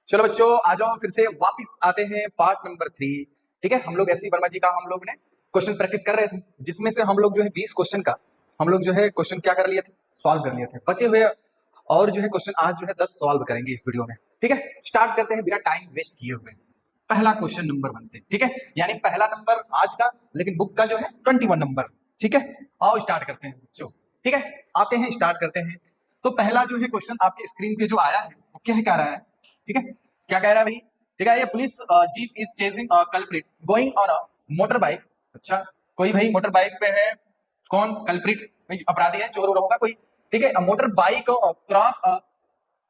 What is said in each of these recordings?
चलो बच्चों आ जाओ, फिर से वापस आते हैं पार्ट नंबर 3। ठीक है, हम लोग एस सी वर्मा जी का हम लोग ने क्वेश्चन प्रैक्टिस कर रहे थे, जिसमें से हम लोग जो है 20 क्वेश्चन का हम लोग जो है क्वेश्चन क्या कर लिए थे, सॉल्व कर लिए थे। बचे हुए और जो है क्वेश्चन आज जो है 10 सॉल्व करेंगे इस वीडियो में। ठीक है, स्टार्ट करते हैं बिना टाइम वेस्ट किए हुए। पहला क्वेश्चन नंबर 1 से। ठीक है, यानी पहला नंबर आज का, लेकिन बुक का जो है 21 नंबर। ठीक है, आओ स्टार्ट करते हैं बच्चों। ठीक है, आते हैं, स्टार्ट करते हैं। तो पहला जो है क्वेश्चन आपके स्क्रीन पे जो आया है वो क्या कह रहा है। ठीक है, क्या कह रहा है भाई। ठीक है, ये police jeep is chasing culprit going on a motor bike. अच्छा, कोई भाई मोटर बाइक पे है, कौन कल्प्रिट भाई अपराधी है, चोर होगा कोई। ठीक है, motor bike cross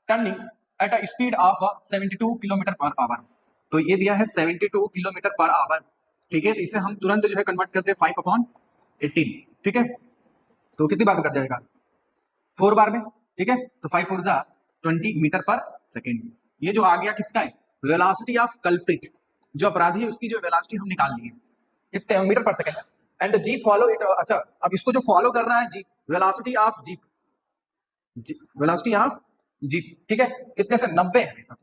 turning at a speed of 72 kilometre per our. तो ये दिया है 72 किलोमीटर पर आवर। ठीक है, तो इसे हम तुरंत जो है कन्वर्ट करते हैं 5/18। ठीक है, तो कितनी बार में कट जाएगा, 4 बार में। ठीक है, तो 5 4 जा 20 मीटर पर सेकेंड। ये जो आ गया किसका है, वेलोसिटी ऑफ कल्प्रिट, जो अपराधी है उसकी जो वेलोसिटी हम निकाल लिए, कितने मीटर पर second. And jeep follow it. अच्छा, अब इसको जो फॉलो कर रहा है jeep, velocity of jeep, velocity of jeep. ठीक है, कितने से 90 है सब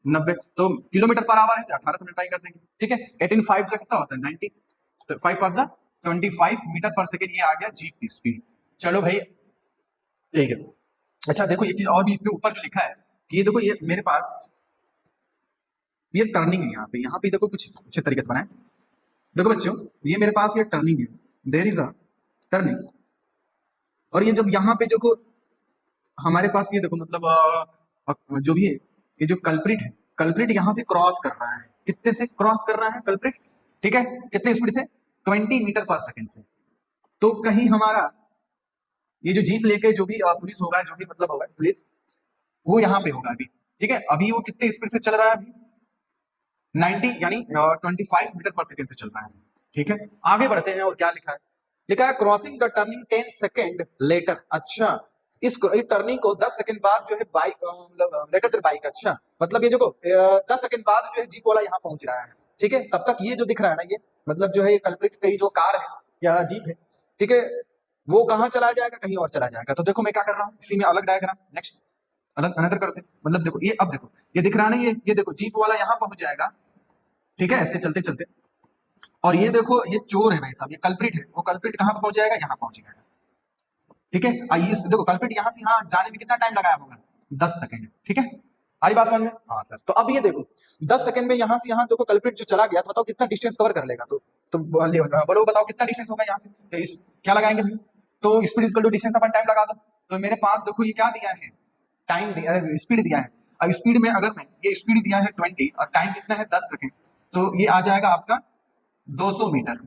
90, तो किलोमीटर पर आवर है तो 18 से मल्टीप्लाई कर देंगे। ठीक है, 18 5 जा कितना होता है 90, तो 5 5 जा 25 मीटर पर सेकेंड। ये आ गया जीप की स्पीड। चलो भाई, ठीक है। अच्छा देखो, एक चीज और भी इसमें ऊपर जो लिखा है कि ये देखो, ये मेरे पास ये टर्निंग है, यहाँ पे देखो कुछ अच्छे तरीके से बनाए। देखो बच्चों, ये मेरे पास ये टर्निंग है, देयर इज अ टर्निंग। और ये जब यहाँ पे देखो हमारे पास ये देखो मतलब जो भी है, ये जो कल्प्रिट है, कल्प्रिट यहाँ से क्रॉस कर रहा है। कितने से क्रॉस कर रहा है कल्प्रिट। ठीक है, कितने स्पीड से, 20 मीटर पर सेकेंड से। तो कहीं हमारा ये जो जीप लेके जो भी पुलिस होगा, जो भी मतलब होगा पुलिस, वो यहाँ पे होगा अभी। ठीक है, अभी वो कितने स्पीड से चल रहा है, अभी 90 यानी 25 मीटर पर सेकेंड से चल रहा है। ठीक है, आगे बढ़ते हैं और क्या लिखा है, लिखा है crossing the turning 10 second later. अच्छा, इस टर्निंग को 10 सेकंड बाद जो है बाइक मतलब लेटर देन बाइक। अच्छा, मतलब ये जो 10 सेकंड बाद जो है जीप वाला यहाँ पहुंच रहा है। ठीक है, तब तक ये जो दिख रहा है ना, ये मतलब जो है कल्प्रिट की जो कार है या जीप है, ठीक है, वो कहाँ चला जाएगा, कहीं और चला जाएगा। तो देखो मैं क्या कर रहा हूँ, इसी में अलग डायग्राम, नेक्स्ट अलग अनदर कर से, मतलब देखो ये, अब देखो ये दिख रहा है ना, ये देखो जीप वाला यहाँ पहुंच जाएगा। ठीक है, ऐसे चलते चलते, और ये देखो ये चोर है भाई साहब, ये कल्प्रिट है, वो कल्प्रिट कहाँ पहुंच जाएगा, यहाँ पहुंच जाएगा। ठीक है, आइए देखो कल्प्रिट यहाँ से यहाँ जाने में कितना टाइम लगाया होगा, 10 सेकंड। ठीक है, हमारी बात समझ में। हाँ सर, तो अब ये देखो 10 सेकंड में यहाँ से यहाँ देखो कल्प्रिट जो चला गया, तो बताओ कितना डिस्टेंस कवर कर लेगा। तो बोलो बताओ कितना डिस्टेंस होगा यहाँ से, तो क्या लगाएंगे भाई, तो speed equal to distance upon time लगा दो। तो मेरे पास देखो ये क्या दिया है, टाइम दिया है, स्पीड दिया है। अब स्पीड में अगर मैं ये स्पीड दिया है 20 और टाइम कितना है 10 सेकंड, तो ये आ जाएगा आपका 200 मीटर।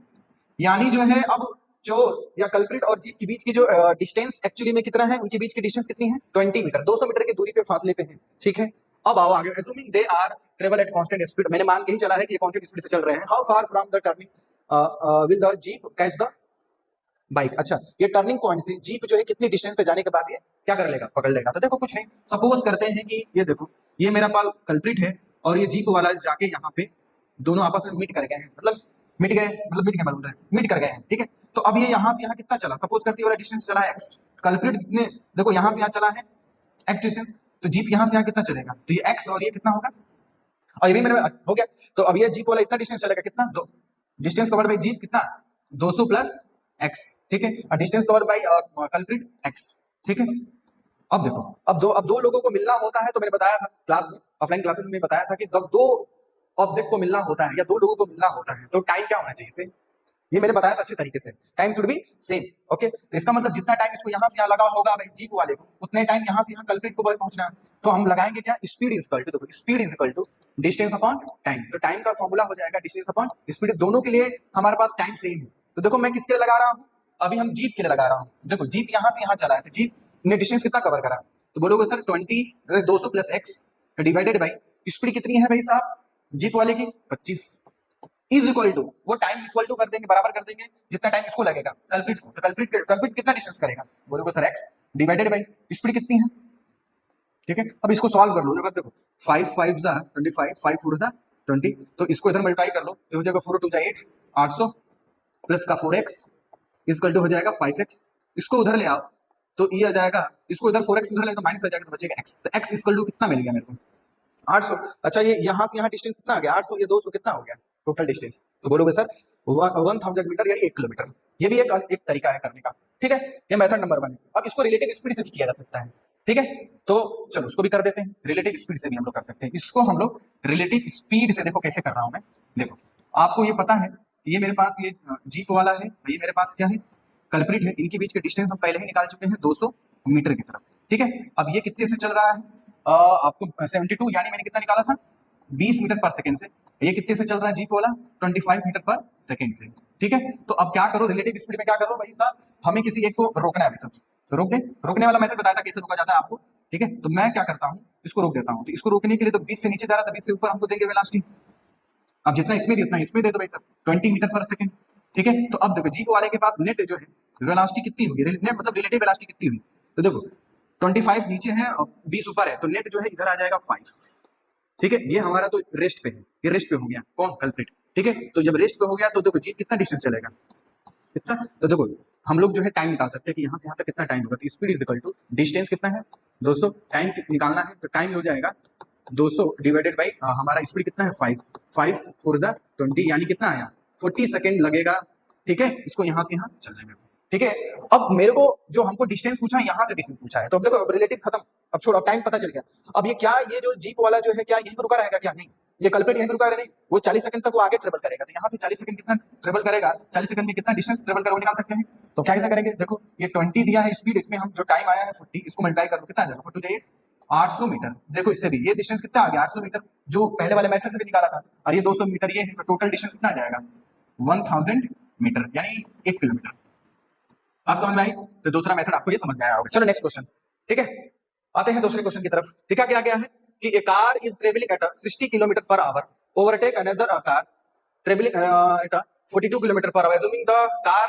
यानी जो है अब चोर या कल्प्रिट और जीप के बीच की जो डिस्टेंस एक्चुअली में कितना है, उनके बीच की डिस्टेंस कितनी है, 20 मीटर, 200 मीटर की दूरी पे फासले पे है। ठीक है, अब आओ आगे, assuming they are travel at constant speed, मैंने मान के ही चला है कि ये कांस्टेंट स्पीड से चल रहे हैं। How far from the turning will the jeep catch the bike. अच्छा, ये टर्निंग पॉइंट से जीप जो है कितनी डिस्टेंस पे जाने के बाद ये क्या कर लेगा, पकड़ लेगा। तो देखो कुछ नहीं, सपोज करते हैं कि ये देखो ये मेरा पाल कल्प्रिट है और ये जीप वाला जाके यहाँ पे दोनों आपस में मीट कर गए हैं, मतलब मिट गए, मतलब मिट गए बोल रहे हैं, मीट कर गए हैं। ठीक है, तो अब ये यहाँ से यहाँ कितना चला, सपोज करते हैं वाला डिस्टेंस चला है एक्स, कल्प्रिट कितने, देखो यहाँ से यहाँ चला है एक्स डिस्टेंस, तो जीप यहाँ से यहाँ कितना चलेगा, तो ये एक्स और ये कितना होगा, और ये भी मेरे हो गया। तो अब ये जीप वाला इतना डिस्टेंस चलेगा, कितना, दो, डिस्टेंस कवर्ड बाय जीप कितना, 200 प्लस एक्स। ठीक है, और distance covered by culprit x. ठीक है, अब देखो, अब दो लोगों को मिलना होता है, तो मैंने बताया था क्लास में, ऑफलाइन क्लासेस में बताया था कि जब दो ऑब्जेक्ट को मिलना होता है या दो लोगों को मिलना होता है, तो टाइम क्या होना चाहिए इसे, ये मैंने बताया था अच्छे तरीके से, time should be same. Okay, तो इसका मतलब जितना टाइम इसको यहाँ से यहाँ लगा होगा भाई जीप वाले को, उतने टाइम यहाँ से यहाँ कल्प्रिट को पहुंचना है। तो हम लगाएंगे क्या, स्पीड इज इक्वल टू, देखो speed is equal to distance upon time. तो टाइम का फॉर्मूला हो जाएगा डिस्टेंस अपॉन स्पीड, दोनों के लिए हमारे पास टाइम सेम है। तो देखो मैं किसके लिए लगा रहा हूँ, अभी हम जीप के लिए लगा रहा हूँ। देखो जीप यहाँ से यहाँ चला है, तो जीप ने डिस्टेंस कितना कवर करा, तो बोलोगे sir 200 plus x divided by speed कितनी है भाई साहब जीप वाले की, 25 इज इक्वल टू, वो टाइम इक्वल टू कर देंगे, बराबर कर देंगे जितना टाइम इसको लगेगा कल्प्रिट को। तो कल्प्रिट कितना डिस्टेंस करेगा, बोलोगे sir x divided by speed कितनी है। ठीक है, अब इसको सॉल्व कर लो, अगर देखो 5 5 जा 25, 5 4 जा 20, तो इसको इधर मल्टीप्लाई कर लो, तो हो जाएगा 4 2 जा 8, 800 प्लस का 4x इक्वल टू हो जाएगा 5x। इसको उधर ले आओ, तो ये आ जाएगा, इसको इधर 4x इधर ले तो माइनस आ जाएगा, तो बचेगा x। x इक्वल टू कितना मिल गया मेरे को 800। अच्छा ये यहाँ से यहाँ डिस्टेंस कितना आ गया 800, ये 200 कितना हो गया टोटल डिस्टेंस, तो बोलोगे सर 1000 मीटर यानी 1 किलोमीटर। ये भी एक तरीका है करने का, ठीक है। ये मेथड नंबर 1 है। अब इसको रिलेटिव स्पीड से भी किया जा सकता है, ठीक है। तो चलो उसको भी कर देते हैं, रिलेटिव स्पीड से भी हम लोग कर सकते हैं। इसको हम लोग रिलेटिव स्पीड से देखो कैसे कर रहा हूं मैं। देखो आपको ये पता है ये मेरे पास ये जीप वाला है, ये मेरे पास क्या है कल्प्रिट है, इनके बीच के डिस्टेंस हम पहले ही निकाल चुके हैं 200 मीटर की तरफ, ठीक है। अब ये कितने से चल रहा है आपको 72 यानी मैंने कितना निकाला था 20 मीटर पर सेकंड से। ये कितने से चल रहा है जीप वाला 25 मीटर पर सेकंड से, ठीक है। तो अब क्या करो रिलेटिव स्पीड में क्या करो भाई साहब, हमें किसी एक को रोकना है अभी सब, तो रोक दे। रोकने वाला मेथड बताया था कैसे रोका जाता है आपको, ठीक है। तो मैं क्या करता हूँ इसको रोक देता हूँ। तो इसको रोकने के लिए तो 20 से नीचे जा रहा था, 20 से ऊपर हमको देंगे वेलोसिटी। अब जितना इसमें जितना इसमें दे दो भाई साहब 20 मीटर पर सेकंड, ठीक है। तो अब देखो जीप वाले के पास नेट जो है वेलोसिटी कितनी होगी, नेट मतलब रिलेटिव वेलोसिटी कितनी हुई, तो देखो 25 नीचे है और 20 ऊपर है, तो नेट जो है इधर आ जाएगा 5, ठीक है। ये हमारा तो रेस्ट पे है, ये रेस्ट पे हो गया कौन कल्प्रिट, ठीक है। तो जब रेस्ट पे हो गया तो देखो जीप कितना डिस्टेंस चलेगा कितना, तो देखो हम लोग जो है टाइम निकाल सकते हैं कि यहाँ से यहाँ तक कितना टाइम होगा। तो speed is equal to distance कितना है 200, टाइम निकालना है तो टाइम हो जाएगा 200 डिवाइडेड बाई हमारा स्पीड कितना है 5, 5 4 जा 20 यानी कितना आया 40 सेकेंड लगेगा, ठीक है। इसको यहाँ से यहाँ चलने में, ठीक है। अब मेरे को जो हमको डिस्टेंस पूछा है यहाँ से डिस्टेंस पूछा है, तो अब देखो अब रिलेटिव खत्म, अब छोड़ो टाइम पता चल गया। अब ये क्या ये जो जीप वाला जो है क्या यहीं पर रुका रहेगा क्या, नहीं ये कल्प्रिट यहीं पर रुका रहेगा नहीं, वो 40 सेकंड तक वो आगे ट्रेवल करेगा। तो यहाँ से 40 सेकंड कितना ट्रेवल करेगा, 40 सेकंड में कितना डिस्टेंस ट्रेवल करेगा निकाल सकते हैं। तो क्या ऐसा करेंगे, देखो ये 20 दिया है स्पीड, इसमें हम जो टाइम आया है 40, इसको मल्टीप्लाई कर दो कितना आ जाएगा 40 जाइए 800 मीटर। देखो इससे भी ये डिस्टेंस कितना आ गया 800 मीटर, जो पहले वाले मेथड से भी निकाला था, और ये 200 मीटर, ये टोटल डिस्टेंस कितना आ जाएगा 1000 मीटर यानी 1 किलोमीटर। आज समझ में आई, तो दूसरा मेथड आपको ये समझ में आया होगा। चलो नेक्स्ट क्वेश्चन, ठीक है। आते हैं दूसरे क्वेश्चन की तरफ। देखा क्या गया है कि a car is travelling at 60 kilometre per hour, overtake another car travelling at 42 kilometre per hour, assuming the car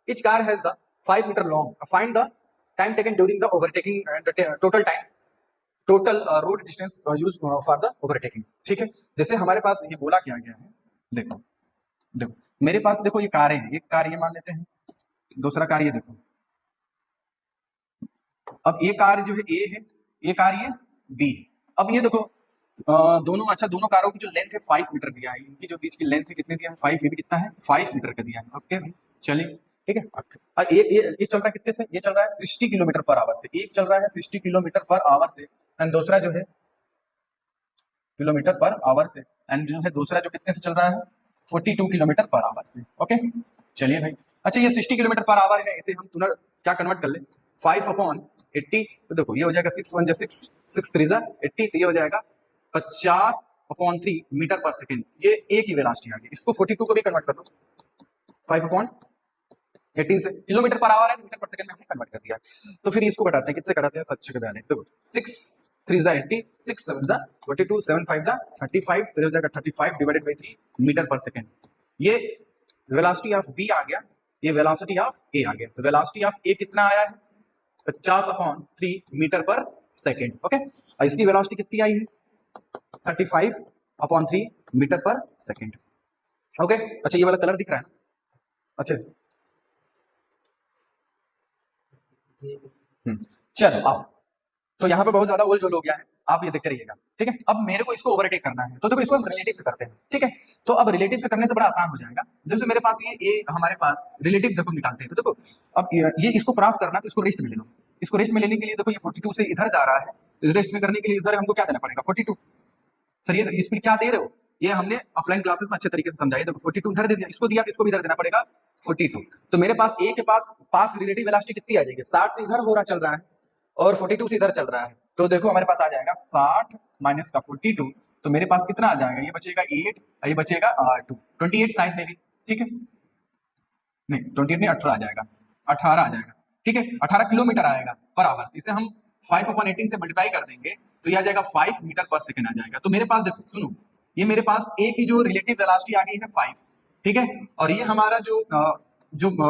each car has the 5 meter long, find the time taken during the overtaking and the total time total road distance used for the overtaking, ठीक है। जैसे हमारे पास ये बोला क्या गया है, देखो देखो मेरे पास देखो ये कारें हैं, एक कार ये मान लेते हैं, दूसरा कार ये देखो। अब ये कार जो है ए है, ये कार ये बी है। अब ये देखो दोनों, अच्छा दोनों कारों की जो लेंथ है 5 मीटर दिया है, इनकी जो बीच की लेंथ है कितने दिया है 5, ये भी कितना है 5 मीटर का दिया है, ओके भाई चलिए ठीक है। अब ये चल रहा है कितने से, ये चल रहा है 60 किलोमीटर पर आवर से, एक चल रहा है 60 किलोमीटर पर आवर से एंड दूसरा जो है किलोमीटर पर आवर से, एंड जो है दूसरा जो कितने से चल रहा है 42 किलोमीटर पर आवर से, ओके चलिए भाई। अच्छा ये 60 किलोमीटर पर आवर है, इसे हम तुरंत क्या कन्वर्ट कर ले 5/80, तो देखो ये हो जाएगा 6 1 6 6 3 80, तो ये हो जाएगा 50/3 मीटर पर सेकेंड, ये एक ही वेलोसिटी आ गई। इसको 42 को भी कन्वर्ट कर दो 5/18 से, किलोमीटर पर आवर है मीटर पर सेकंड में हमने कन्वर्ट कर दिया। तो फिर इसको घटाते हैं, किससे घटाते हैं 7 के 42, देखो 6 3 80, 6 7 42, 7 5 35, तो हो जाएगा 35 divided by 3 metre per second. ये वेलोसिटी ऑफ बी आ गया, ये वेलोसिटी ऑफ ए आ गया। तो वेलोसिटी ऑफ ए कितना आया है 50/3 मीटर पर सेकंड, ओके। और इसकी वेलोसिटी कितनी आई है 35/3 मीटर पर सेकंड, ओके। अच्छा ये वाला कलर दिख रहा है ना, अच्छा चलो आओ, तो यहाँ पे बहुत ज्यादा उलझ हो गया है, आप ये देखते रहिएगा, ठीक है। अब मेरे को इसको ओवरटेक करना है, तो देखो इसको हम रिलेटिव से करते हैं, ठीक है। तो अब रिलेटिव से करने से बड़ा आसान हो जाएगा। जैसे मेरे पास ये हमारे पास रिलेटिव देखो निकालते हैं, तो देखो अब ये इसको क्रॉस करना, तो इसको रेस्ट में ले लो। इसको रेस्ट में लेने के लिए देखो ये 42 से इधर जा रहा है, तो रेस्ट में करने के लिए इधर हमको क्या देना पड़ेगा 42। सर ये स्पीड क्या दे रहे हो, ये हमने ऑफलाइन क्लासेस में अच्छे तरीके से समझाया। देखो 42 इधर दे दिया, इसको दिया तो इसको भी इधर देना पड़ेगा 42। तो मेरे पास ए के पास रिलेटिव वेलोसिटी कितनी आ जाएगी 60 से इधर हो रहा चल रहा है और 42 से इधर चल रहा है, तो देखो हमारे पास आ जाएगा 60 माइनस का 42, तो मेरे पास कितना आ जाएगा, ये बचेगा 8 और ये बचेगा 2, 28 साइड में भी, ठीक है नहीं 28 नहीं 18 आ जाएगा, 18 आ जाएगा, ठीक है 18 किलोमीटर आएगा पर आवर। इसे हम 5/18 से मल्टीप्लाई कर देंगे तो ये आ जाएगा 5 मीटर पर सेकंड आ जाएगा। तो मेरे पास देखो सुनो, ये मेरे पास ए की जो रिलेटिव वेलोसिटी आ गई है 5, ठीक है, और ये हमारा जो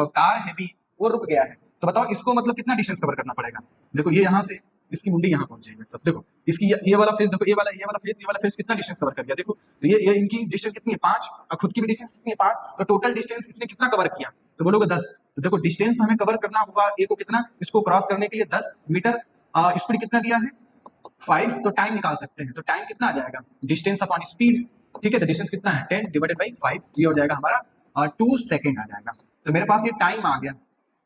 कार है बी वो रुक गया है। तो बताओ इसको मतलब कितना डिस्टेंस कवर करना पड़ेगा, देखो ये यहाँ से इसकी मुंडी यहाँ पहुंच जाएगी, तब देखो इसकी ये वाला फेस देखो, ये वाला फेस कितना डिस्टेंस कवर कर गया, देखो तो ये इनकी डिस्टेंस कितनी है 5 और खुद की भी डिस्टेंस कितनी है 5, तो टोटल डिस्टेंस इसने कितना कवर किया, तो बोलोगे 10। तो देखो डिस्टेंस हमें कवर करना होगा, ए को कितना, इसको क्रॉस करने के लिए 10 मीटर, स्पीड कितना दिया है 5, तो टाइम निकाल सकते हैं। तो टाइम कितना आ जाएगा, डिस्टेंस अपॉन स्पीड, ठीक है। तो डिस्टेंस कितना है 10 डिवाइडेड बाई 5, ये हो जाएगा हमारा 2 सेकेंड आ जाएगा। तो मेरे पास ये टाइम आ गया,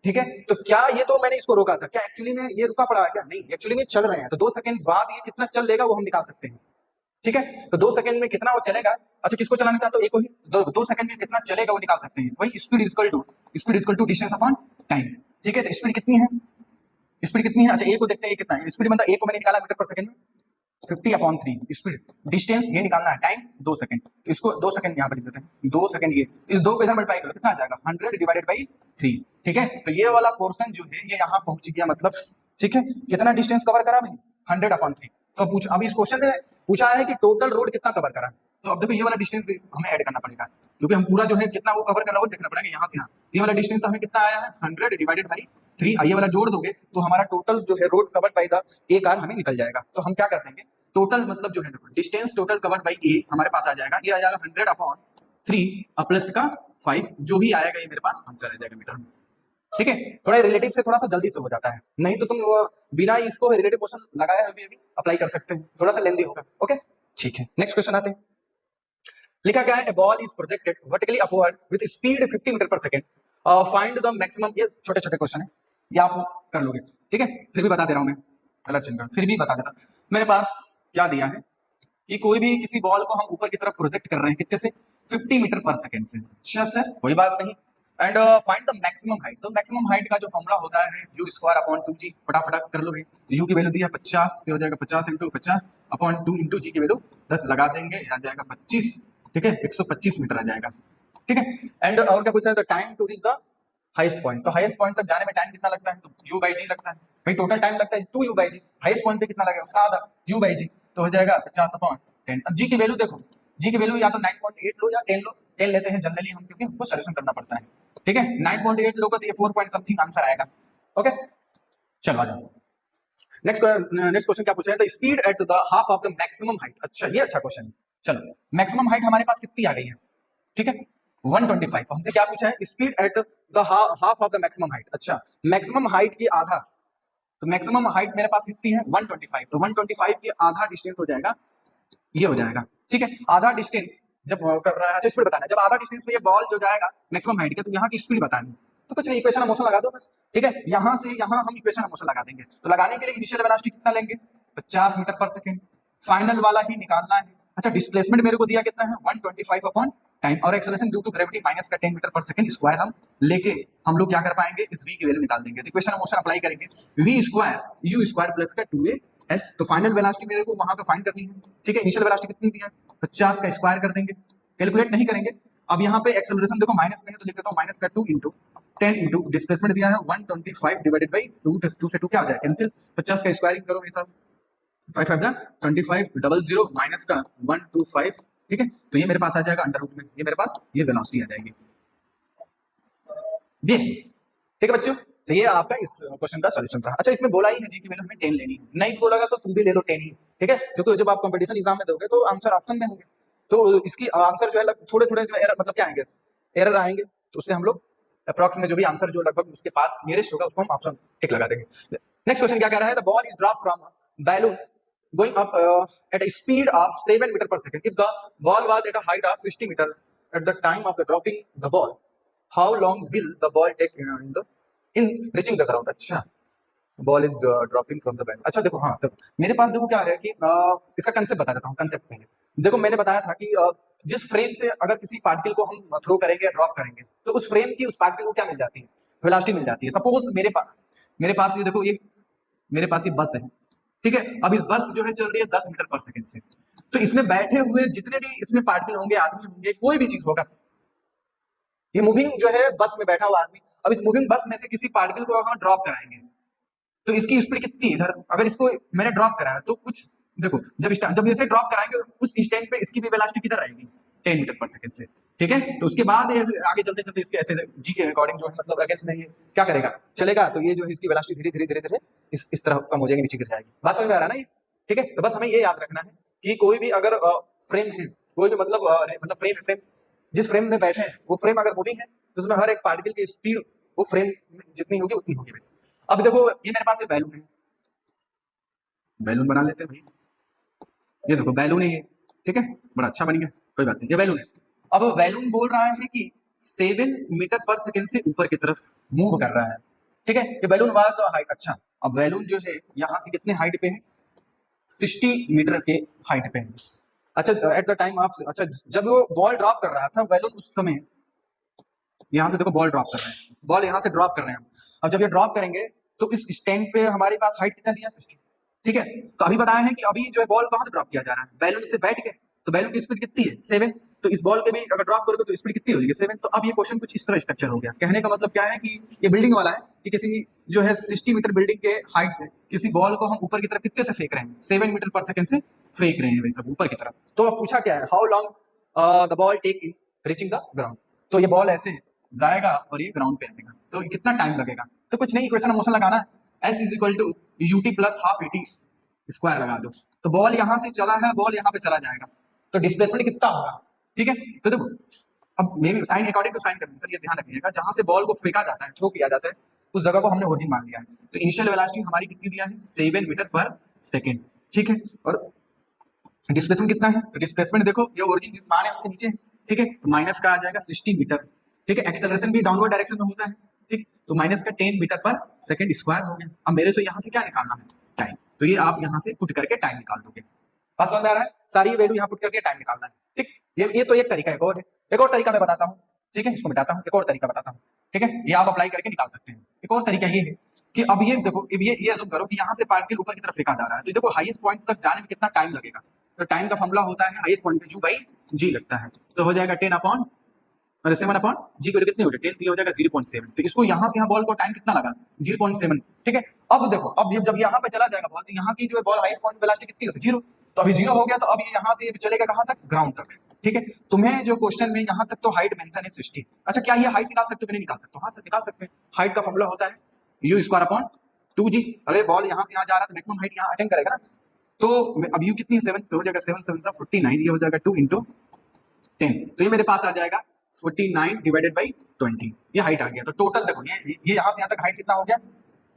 ठीक है। तो क्या ये तो मैंने इसको रोका था, क्या एक्चुअली में ये रुका पड़ा है क्या, नहीं, एक्चुअली में चल रहे हैं। तो 2 सेकंड बाद ये कितना चल लेगा वो हम निकाल सकते हैं, ठीक है। तो 2 सेकंड में कितना वो चलेगा, अच्छा किसको चलाना चाहते हो, एक को ही, 2 सेकंड में कितना चलेगा वो निकाल सकते हैं। वही speed equal to distance upon time, ठीक है। तो स्पीड कितनी है, स्पीड कितनी है, अच्छा ए को देखते हैं, कितना है स्पीड, मतलब ए को मैंने निकाला मीटर पर सेकंड में 50/3 स्पीड, डिस्टेंस ये निकालना है, टाइम 2 सेकंड। तो इसको 2 सेकंड यहाँ पर लिख देते हैं, 2 सेकंड, ये इस 2 को इधर मल्टीप्लाई करो कितना आ जाएगा 100 डिवाइडेड बाई 3, ठीक है। तो ये वाला पोर्शन जो है ये यहाँ पहुंच गया, मतलब ठीक है। कितना डिस्टेंस कवर करा भाई 100/3। तो पूछ, अभी इस क्वेश्चन में पूछा है कि टोटल रोड कितना कवर करा, तो अब देखो ये वाला डिस्टेंस भी हमें ऐड करना पड़ेगा, क्योंकि हम पूरा जो है कितना वो कवर कर रहा है वो देखना पड़ेगा यहाँ से यहाँ। ये वाला डिस्टेंस हमें कितना आया है 100 डिवाइडेड बाई 3, ये वाला जोड़ दोगे तो हमारा टोटल जो है road cover by the A car हमें निकल जाएगा। तो हम क्या कर देंगे, टोटल मतलब जो है डिस्टेंस टोटल कवर्ड बाई ए हमारे पास आ जाएगा, ये आ जाएगा 100/3 प्लस का 5, जो भी आएगा ये मेरे पास आंसर आ जाएगा मीटर में, ठीक है। थोड़ा रिलेटिव से थोड़ा सा जल्दी से हो जाता है, नहीं तो तुम बिना इसको रिलेटिव क्वेश्चन लगाया अभी अप्लाई कर सकते हैं, थोड़ा सा लेंदी होगा, ओके ठीक है। नेक्स्ट क्वेश्चन आते हैं, लिखा गया है a ball is projected vertically upward with speed 50 metre per second, find the maximum, ये छोटे छोटे क्वेश्चन है, ये आप कर लोगे, ठीक है। फिर भी बता दे रहा हूं मैं, कलर चेंज कर, फिर भी बता देता। मेरे पास क्या दिया है कि कोई भी किसी बॉल को हम ऊपर की तरफ प्रोजेक्ट कर रहे हैं, कितने से 50 मीटर पर सेकंड से, अच्छा सर कोई बात नहीं। And find the maximum height, तो मैक्सिमम हाइट का जो फॉर्मूला होता है u स्क्वायर अपॉन 2g, फटाफट कर लो भाई। u की वैल्यू दी है 50, ये हो जाएगा 50 × 50 अपॉन 2 × g की वैल्यू 10 लगा देंगे, आ जाएगा 25, ठीक है, 125 मीटर आ जाएगा, ठीक है। एंड और क्या पूछा है, the time to reach the highest point, तो हाईएस्ट पॉइंट तक जाने में टाइम कितना लगता है, तो u/g लगता है भाई, टोटल टाइम लगता है 2u/g, हाईएस्ट पॉइंट पे कितना लगेगा उसका आधा u/g, तो हो जाएगा 50/10। अब g की वैल्यू देखो, g की वैल्यू या तो 9.8 लो या 10 लो, 10 लेते हैं जनरली हम, क्योंकि हमको सॉल्यूशन करना पड़ता है, ठीक है। 9.8 लोगे तो ये 4 पॉइंट समथिंग आंसर आएगा, ओके। चलो आ जाओ, नेक्स्ट क्वेश्चन क्या पूछा है, the speed at the half of the maximum height, अच्छा ये अच्छा क्वेश्चन है। चलो मैक्सिमम हाइट हमारे पास कितनी आ गई है, ठीक है 125, हमसे क्या पूछा है, speed at the half of the maximum height, अच्छा मैक्सिमम हाइट की आधा, तो मैक्सिमम हाइट मेरे पास कितनी है 125, तो 125 की आधा डिस्टेंस हो जाएगा, ये हो जाएगा, ठीक है। आधा डिस्टेंस जब कर रहा है, अच्छा स्पीड बताना है, जब आधा डिस्टेंस पे ये बॉल जो जाएगा मैक्सिमम हाइट के, तो यहाँ की स्पीड बतानी है, तो कुछ नहीं, इक्वेशन ऑफ मोशन लगा दो बस, ठीक है। यहाँ से यहाँ हम इक्वेशन ऑफ मोशन लगा देंगे, तो लगाने के लिए इनिशियल वेलोसिटी कितना लेंगे 50 मीटर पर सेकंड, फाइनल वाला ही निकालना है। अच्छा डिस्प्लेसमेंट मेरे को दिया कितना है 125 अपॉन टाइम, और acceleration due to gravity minus का 10 मीटर पर सेकंड स्क्वायर, हम लेके हम लोग क्या कर पाएंगे, इस v की वैल्यू निकाल देंगे। तो इक्वेशन ऑफ मोशन अप्लाई करेंगे, v square u square plus का 2as, तो फाइनल वेलोसिटी मेरे को वहां पे फाइंड करनी है, ठीक है। इनिशियल वेलोसिटी कितनी दी है 50 का स्क्वायर कर देंगे, कैलकुलेट नहीं करेंगे। अब यहाँ पे एक्सेलरेशन देखो माइनस में है, तो लिख देता हूँ माइनस का 2 × 10 इंटू डिस्प्लेसमेंट दिया है 125 डिवाइडेड बाई 2, 2 से 2 क्या आ जाए कैंसिल, 50 का स्क्वायरिंग करो भाई साहब, 5 5 जा 25, 00 माइनस का 125, ठीक है। तो ये मेरे पास आ जाएगा अंडर रूट में, ये मेरे पास ये वेलोसिटी आ जाएगी, ये ठीक है बच्चों। तो ये आपका इस क्वेश्चन का सॉल्यूशन रहा। अच्छा इसमें बोला ही है जी की वैल्यू हमें 10 लेनी है, नहीं बोला तो तुम भी ले लो 10 ही, ठीक है, क्योंकि जब आप कंपटीशन एग्जाम में दोगे तो आंसर ऑप्शन में होंगे, तो इसकी आंसर जो है थोड़े थोड़े जो एरर, मतलब क्या आएंगे एरर आएंगे, तो उससे हम लोग अप्रॉक्स में जो भी आंसर जो लगभग उसके पास नियरेस्ट होगा उसको हम ऑप्शन टिक लगा देंगे। नेक्स्ट क्वेश्चन क्या कह रहा है, the ball is drop from balloon going up at a speed of 7 meter per second. If the ball was at a height of 60 meter at the time of the dropping the ball, how long will the ball take in reaching the ground? अच्छा ball is dropping from the बैल, अच्छा देखो, हाँ तो मेरे पास देखो क्या है कि इसका कंसेप्ट बता देता हूँ, कंसेप्ट पहले देखो। मैंने बताया था कि जिस फ्रेम से अगर किसी पार्टिकल को हम थ्रो करेंगे या ड्रॉप करेंगे, तो उस फ्रेम की उस पार्टिकल को क्या मिल जाती है, वेलोसिटी मिल जाती है। सपोज मेरे पास ये देखो, ये मेरे पास ये बस है, ठीक है। अब इस बस जो है चल रही है 10 मीटर पर सेकंड से, तो इसमें बैठे हुए जितने भी इसमें पार्टिकल होंगे, आदमी होंगे, कोई भी चीज होगा, ये मूविंग जो है बस में बैठा हुआ आदमी, अब इस मूविंग बस में से किसी पार्टिकल को हम ड्रॉप कराएंगे, तो इसकी स्पीड कितनी है इधर, अगर इसको मैंने ड्रॉप कराया तो कुछ देखो, जब इसे ड्रॉप कराएंगे उस इंस्टेंट पे इसकी भी वेलोसिटी किधर आएगी 10 मीटर पर सेकंड से, ठीक है। तो उसके बाद आगे चलते चलते इसके ऐसे जी के अकॉर्डिंग जो है, मतलब अगेंस्ट में ये क्या करेगा, चलेगा, तो ये जो है इसकी वेलोसिटी धीरे धीरे धीरे धीरे इस तरह कम हो जाएगी, नीचे गिर जाएगी। बात समझ में आ रहा है ना ये, ठीक है। तो बस हमें ये याद रखना है कि कोई भी अगर फ्रेम है, कोई भी मतलब फ्रेम जिस फ्रेम में बैठे हैं वो फ्रेम अगर मूविंग है, तो उसमें हर एक पार्टिकल की स्पीड वो फ्रेम जितनी होगी उतनी होगी वैसे। अब देखो ये मेरे पास एक बैलून है, बैलून बना लेते हैं भाई। ये देखो बैलून है ये, ठीक है, बड़ा अच्छा बन गया, कोई बात नहीं, ये बैलून है। अब बैलून बोल रहा है कि 7 मीटर पर सेकेंड से ऊपर की तरफ मूव कर रहा है, ठीक है। ये बैलून वाज हाइट, अच्छा अब बैलून जो है यहाँ से कितने हाइट पे है, 60 मीटर के हाइट पे है। अच्छा एट द टाइम ऑफ, अच्छा जब वो बॉल ड्रॉप कर रहा था बैलून उस समय, यहाँ से देखो बॉल ड्रॉप कर रहे हैं, बॉल यहाँ से ड्रॉप कर रहे हैं हम। अब जब ये ड्रॉप करेंगे तो इस स्टैंड पे हमारे पास हाइट कितना दिया, 60, ठीक है। तो अभी बताया है कि अभी जो है बॉल कहाँ से ड्रॉप किया जा रहा है, बैलून से बैठ के, तो बैलून की स्पीड कितनी है, 7। तो इस बॉल के भी अगर ड्रॉप करोगे तो स्पीड कितनी हो जाएगी, 7। तो अब ये क्वेश्चन कुछ इस तरह स्ट्रक्चर हो गया। कहने का मतलब क्या है कि ये बिल्डिंग वाला है कि किसी जो है 60 मीटर बिल्डिंग के हाइट से किसी बॉल को हम ऊपर की तरफ कितने से फेंक रहे हैं, 7 मीटर पर सेकंड से फेंक रहे हैं वैसे ऊपर की तरफ। तो अब पूछा क्या है, how long the ball take in reaching the ground. तो ये बॉल ऐसे जाएगा और ये ग्राउंड पे आएगा, तो कितना टाइम लगेगा। तो कुछ नहीं, इक्वेशन मोशन लगाना है, s is equal to ut plus half at square लगा दो। तो बॉल यहाँ से चला है, बॉल यहाँ पे चला जाएगा, तो डिस्प्लेसमेंट कितना होगा, ठीक है। तो देखो अब may be sign according to sign convention ये ध्यान रखिएगा, जहां से बॉल को फेंका जाता है, थ्रो किया जाता है, उस जगह को हमने ओरिजिन मान लिया है। तो इनिशियल वेलोसिटी हमारी कितनी दिया है, 7 मीटर पर सेकेंड, ठीक है। और डिस्प्लेसमेंट कितना है, तो डिस्प्लेसमेंट देखो ये ओरिजिन जिस मान है उसके नीचे है, ठीक है, तो माइनस का आ जाएगा 60 मीटर, ठीक है। एक्सेलरेशन भी डाउनवर्ड डायरेक्शन में होता है, ठीक, तो माइनस का 10 मीटर पर सेकंड स्क्वायर हो गया। अब मेरे से यहाँ से क्या निकालना है, टाइम, तो ये आप यहाँ से पुट करके टाइम निकाल दोगे। बात समझ में आ रहा है, सारी वैल्यू यहाँ पुट करके टाइम निकालना है, ठीक। ये तो एक तरीका है, एक और तरीका मैं बताता हूँ, ठीक है, इसको मिटाता हूँ, एक और तरीका बताता हूँ, ठीक है, ये आप अप्लाई करके निकाल सकते हैं। एक और तरीका ये है कि अब ये देखो, अब ये अज्यूम करो कि यहाँ से पार्टिकल ऊपर की तरफ फेंका जा रहा है, तो देखो हाईएस्ट पॉइंट तक जाने में कितना टाइम लगेगा। तो टाइम का फॉर्मूला होता है हाईएस्ट पॉइंट पे u बाई g लगता है, तो हो जाएगा 10 अपॉन 7 अपॉन g की वैल्यू कितनी हो जाएगी 10, तो ये हो जाएगा 0.7। तो इसको यहाँ से यहाँ बॉल को टाइम कितना लगा 0.7, ठीक है। अब देखो अब ये जब यहाँ पे चला जाएगा बॉल, तो यहाँ की जो बॉल हाईएस्ट पॉइंट वेलोसिटी कितनी होती है 0, तो अभी 0 हो गया, तो अब ये यहाँ से चलेगा कहाँ तक, ग्राउंड तक, ठीक है। तुम्हें जो क्वेश्चन में यहाँ तक तो हाइट मेंशन है 60। अच्छा क्या ये हाइट निकाल सकते हो कि नहीं निकाल सकते हो, हाँ सर निकाल सकते हैं। हाइट का फॉर्मूला होता है u स्क्वायर अपॉन 2g। अरे बॉल यहाँ से यहाँ जा रहा है तो मैक्सिमम हाइट यहाँ अटेंड करेगा ना, तो अब u कितनी है 7, तो हो जाएगा 7 7 49, ये हो जाएगा 2 into 10, तो ये मेरे पास आ जाएगा 49 डिवाइडेड बाई 20, ये हाइट आ गया। तो टोटल देखो ये यहाँ से यहाँ तक हाइट कितना हो गया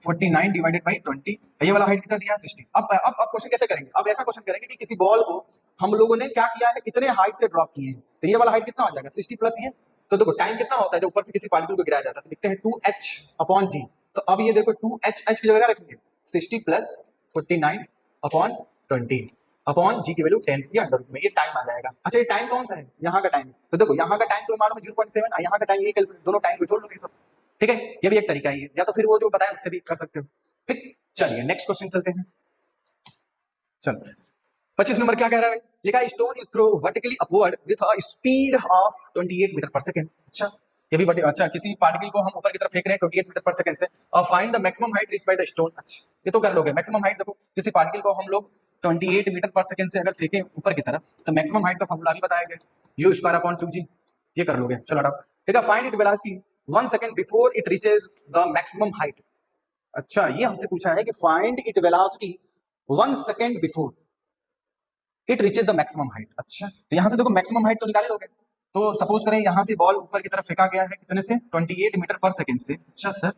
49 डिवाइडेड बाई 20, ये वाला हाइट कितना दिया 60। अब क्वेश्चन कैसे करेंगे, अब ऐसा क्वेश्चन करेंगे कि किसी बॉल को हम लोगों ने क्या किया है, कितने हाइट से ड्रॉप किए हैं, तो ये वाला हाइट कितना हो जाएगा 60 प्लस ये। तो देखो टाइम कितना होता है जब ऊपर से किसी पार्टिकल को गिराया जाता है, तो लिखते हैं 2h अपॉन g। तो अब ये देखो 2h की जगह रखेंगे 60 प्लस 49 अपॉन 20 अपॉन g की वैल्यू 10, ये अंडर रूट में, ये टाइम आ जाएगा। अच्छा ये टाइम कौन सा है, यहाँ का टाइम, तो देखो यहाँ का टाइम तो मालूम है 0.7, यहाँ का टाइम ये कैलकुलेट, दोनों टाइम को जोड़ लो सब, ठीक है। ये भी एक तरीका ही है, या तो फिर वो जो बताया उससे भी कर सकते हो, ठीक। चलिए नेक्स्ट क्वेश्चन चलते हैं। चलो 25 नंबर क्या कह रहा है, लिखा है stone is throw vertically upward with a speed of 28 metre per second. अच्छा ये भी अच्छा, किसी पार्टिकल को हम ऊपर की तरफ फेंक रहे हैं 28 मीटर पर सेकंड से, और find the maximum height reach by the stone. अच्छा ये तो कर लोगे, मैक्सिमम हाइट देखो किसी पार्टिकल को हम लोग 28 मीटर पर सेकंड से अगर फेंके ऊपर की तरफ, तो मैक्सिमम हाइट का फॉर्मूला भी बताया गया u स्क्वायर अपॉन 2g, ये कर लोगे। चलो हटाओ, ठीक है। Find it velocity 1 second before it reaches the maximum height. अच्छा ये हमसे पूछा है कि find it velocity 1 second before it reaches the maximum height. अच्छा तो यहाँ से देखो मैक्सिमम हाइट तो निकाल लोगे, तो सपोज करें यहाँ से बॉल ऊपर की तरफ फेंका गया है कितने से 28 मीटर पर सेकंड से। अच्छा सर,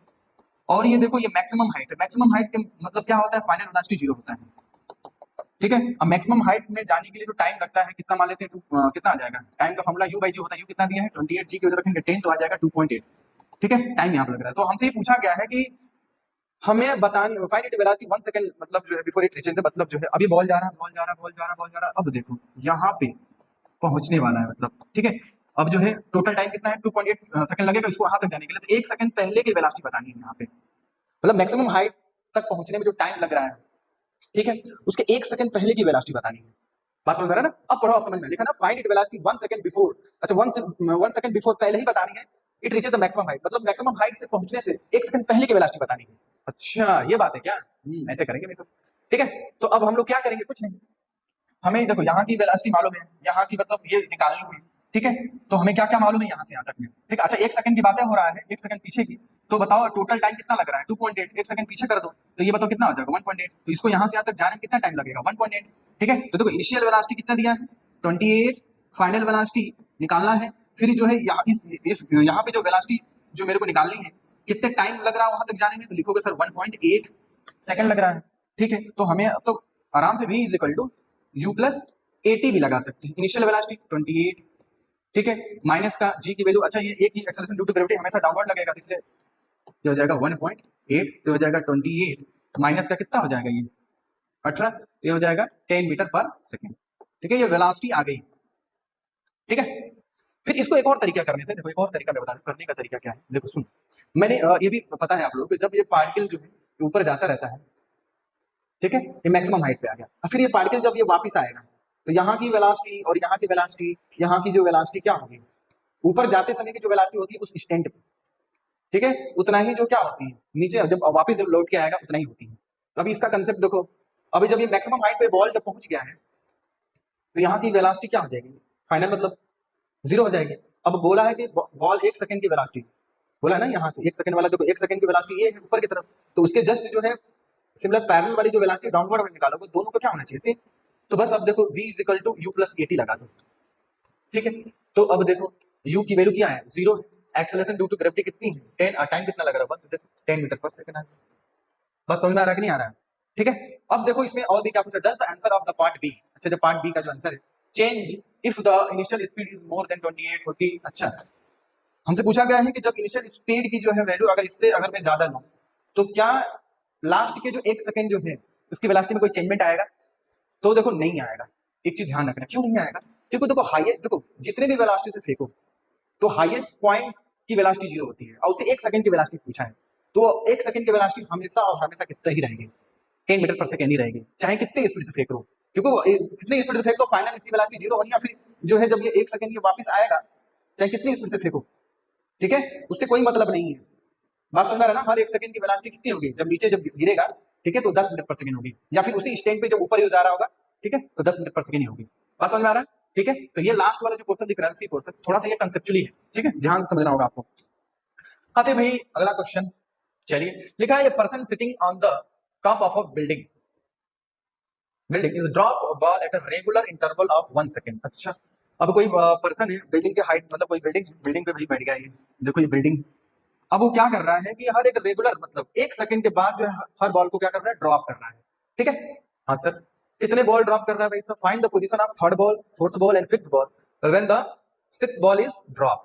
और ये देखो ये मैक्सिमम हाइट है, मैक्सिमम हाइट के मतलब क्या होता है, फाइनल वेलोसिटी 0 होता है, ठीक है। अब मैक्सिमम हाइट में जाने के लिए जो टाइम लगता है कितना मान लेते हैं, कितना आ जाएगा, टाइम का फॉर्मूला u बाई g होता है, u कितना दिया है 28, g की वजह रखेंगे 10, तो आ जाएगा 2.8, ठीक है। टाइम यहाँ पर लग रहा है, तो हमसे ये पूछा गया है कि हमें बतानी, फाइंड इट वेलोसिटी 1 सेकंड मतलब जो है बिफोर इट रीचेज, मतलब जो है अभी बॉल जा रहा है, बॉल जा रहा है, बॉल जा रहा है, बॉल जा रहा है, अब देखो यहाँ पे पहुंचने वाला है मतलब, ठीक है। अब जो है टोटल टाइम कितना है 2.8 सेकंड लगेगा इसको वहां तक जाने के लिए, तो 1 सेकंड पहले की वेलोसिटी बतानी है यहाँ पे, मतलब मैक्सिमम हाइट तक पहुंचने में जो टाइम लग रहा है, ठीक है, उसके 1 सेकंड पहले की वेलोसिटी बतानी है। बात समझ रहा है ना, अब पढ़ो, आप समझ में लिखा ना find it velocity 1 second before. अच्छा 1 सेकंड बिफोर पहले ही बतानी है, it reaches the maximum height मतलब मैक्सिमम हाइट से पहुंचने से 1 सेकंड पहले की वेलोसिटी बतानी है। अच्छा ये बात है क्या, ऐसे करेंगे भाई सब, ठीक है। तो अब हम लोग क्या करेंगे, कुछ नहीं, हमें देखो यहाँ की वेलोसिटी मालूम है, यहाँ की मतलब ये निकालनी हुई, ठीक है। तो हमें क्या क्या मालूम है यहाँ से यहाँ तक में, ठीक है। अच्छा 1 सेकंड की बातें हो रहा है, 1 सेकंड पीछे की, तो बताओ टोटल टाइम कितना लग रहा है 2.8, 1 सेकंड पीछे कर दो तो ये बताओ कितना हो जाएगा 1.8, तो इसको यहाँ से यहाँ तक जाने में कितना टाइम लगेगा 1.8, ठीक है। तो देखो इनिशियल वेलोसिटी कितना दिया है 28, फाइनल वेलोसिटी निकालना है, फिर जो है यहाँ पे जो वेलोसिटी जो मेरे को निकालनी है, कितने टाइम लग रहा है वहां तक जाने में, तो लिखोगे सर 1.8 सेकंड लग रहा है। ठीक है, तो हमें तो आराम से v is equal to U plus at भी लगा सकते हैं। इनिशियल वेलोसिटी 28, ठीक है, माइनस का g की वैल्यू, अच्छा ये एक ही एक्सेलरेशन ड्यू टू ग्रेविटी हमेशा डाउनवर्ड लगेगा, इसलिए ये हो जाएगा 1.8, तो हो जाएगा 28 माइनस का कितना हो जाएगा ये 18, ये हो जाएगा 10 मीटर पर सेकेंड। ठीक है, ये वेलोसिटी आ गई। ठीक है, फिर इसको एक और तरीका करने से, देखो एक और तरीका मैं बता दूं करने का तरीका क्या है। देखो सुन, मैंने ये भी पता है आप लोगों को, जब ये पार्टिकल जो है ऊपर जाता रहता है, ठीक है, ये मैक्सिमम हाइट पे आ गया, और फिर ये पार्टिकल जब ये वापस आएगा तो यहाँ की वेलोसिटी और यहाँ की वेलोसिटी, यहाँ की जो वेलोसिटी क्या होगी, ऊपर जाते समय की जो वेलोसिटी होती है उस स्टैंड पे, ठीक है, उतना ही जो क्या होती है नीचे जब वापस जब लौट के आएगा उतना ही होती है। तो अभी इसका कंसेप्ट देखो, अभी जब ये मैक्सिमम हाइट पे बॉल जब पहुंच गया है तो यहाँ की वेलोसिटी क्या हो जाएगी, फाइनल मतलब जीरो हो जाएगी। अब बोला है कि बॉल 1 सेकंड की वेलोसिटी, बोला है ना यहाँ से 1 सेकंड वाला, देखो 1 सेकंड की वेलोसिटी ये है ऊपर की तरफ, तो उसके जस्ट जो है सिमिलर पैरेलल वाली जो वेलोसिटी डाउनवर्ड में निकालोगे, दोनों को क्या होना चाहिए सेम। तो बस अब देखो v is equal to U plus at लगा दो। ठीक है, तो अब देखो u की वैल्यू क्या है, जीरो है, एक्सेलरेशन ड्यू टू ग्रेविटी कितनी है 10, टाइम कितना लग रहा है, बस देखो 10 मीटर पर सेकंड आ गया। बस समझ में आ रहा है कि नहीं आ रहा है। ठीक है, अब देखो इसमें और भी क्या पूछा, does the answer of the part B, अच्छा जो पार्ट बी का जो आंसर है, change if the initial speed is more than 28 40। अच्छा, हमसे पूछा गया है कि जब इनिशियल स्पीड की जो है वैल्यू अगर इससे अगर मैं ज्यादा लूं तो क्या लास्ट के जो 1 सेकंड जो है उसकी वेलोसिटी में कोई चेंजमेंट आएगा, तो देखो नहीं आएगा। एक चीज ध्यान रखना, क्यों नहीं आएगा, क्योंकि देखो हाईएस्ट, देखो जितने भी वेलोसिटी से फेंको तो हाईएस्ट पॉइंट की वेलोसिटी जीरो होती है, और उसे 1 सेकंड की वेलोसिटी पूछा है, तो 1 सेकंड की वेलोसिटी हमेशा और हमेशा कितना ही रहेगी, 10 मीटर पर सेकंड ही रहेगी, चाहे कितने स्पीड से फेंक लो, क्योंकि कितनी स्पीड से फेंक लो फाइनल इसकी वेलोसिटी जीरो होनी, या फिर जो है जब ये 1 सेकंड ये वापस आएगा चाहे कितनी स्पीड से फेंको, ठीक है, उससे कोई मतलब नहीं है। बात समझ रहा है ना, हर 1 सेकंड की वेलोसिटी कितनी होगी, जब नीचे जब गिरेगा, ठीक है, तो 10 मीटर पर सेकंड होगी, या फिर उसी स्टैंड पे जब ऊपर ही जा रहा होगा, ठीक है, तो 10 मीटर पर सेकंड ही होगी। बात समझ में आ रहा है। ठीक है, तो ये लास्ट वाला जो पोर्शन दिख रहा है, पोर्शन थोड़ा सा ये कंसेप्चुअली है, ठीक है, ध्यान से समझना होगा आपको। आते भाई अगला क्वेश्चन, चलिए लिखा है, ये person sitting on the top of a building is drop ball at a regular interval of 1 second. अच्छा, अब कोई पर्सन है बिल्डिंग के हाइट, मतलब कोई बिल्डिंग पे भी बैठ गया है, देखो ये बिल्डिंग, अब वो क्या कर रहा है कि हर एक रेगुलर मतलब 1 सेकंड के बाद जो है हर बॉल को क्या कर रहा है, ड्रॉप कर रहा है। ठीक है, हाँ सर, कितने बॉल ड्रॉप कर रहा है भाई साहब, find the position of third ball, fourth ball and fifth ball when the sixth ball is drop.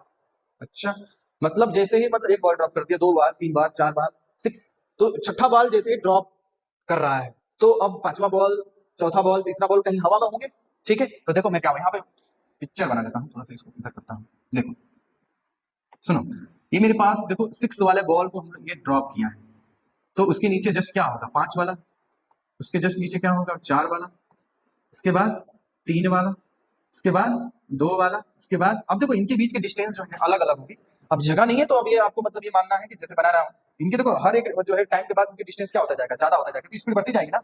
अच्छा, मतलब जैसे ही मतलब एक बॉल ड्रॉप कर दिया, 2 बार 3 बार 4 बार 6, तो छठा बॉल जैसे ही ड्रॉप कर रहा है, तो अब पांचवा बॉल, चौथा बॉल, तीसरा बॉल कहीं हवा में होंगे। ठीक है, तो देखो मैं क्या यहाँ पे पिक्चर बना देता हूँ, थोड़ा सा इसको इधर करता हूँ। देखो सुनो, ये मेरे पास देखो 6 वाले बॉल को हम ये ड्रॉप किया है, तो उसके नीचे जस्ट क्या होगा 5 वाला, उसके जस्ट नीचे क्या होगा 4 वाला, उसके बाद 3 वाला, उसके बाद 2 वाला, उसके बाद अब देखो इनके बीच के डिस्टेंस जो है अलग अलग होगी। अब जगह नहीं है तो अब ये आपको मतलब ये मानना है कि जैसे बना रहा हूँ, इनके देखो हर एक जो है टाइम के बाद इनके डिस्टेंस क्या होता जाएगा, ज्यादा होता जाएगा, क्योंकि स्पीड बढ़ती जाएगी ना।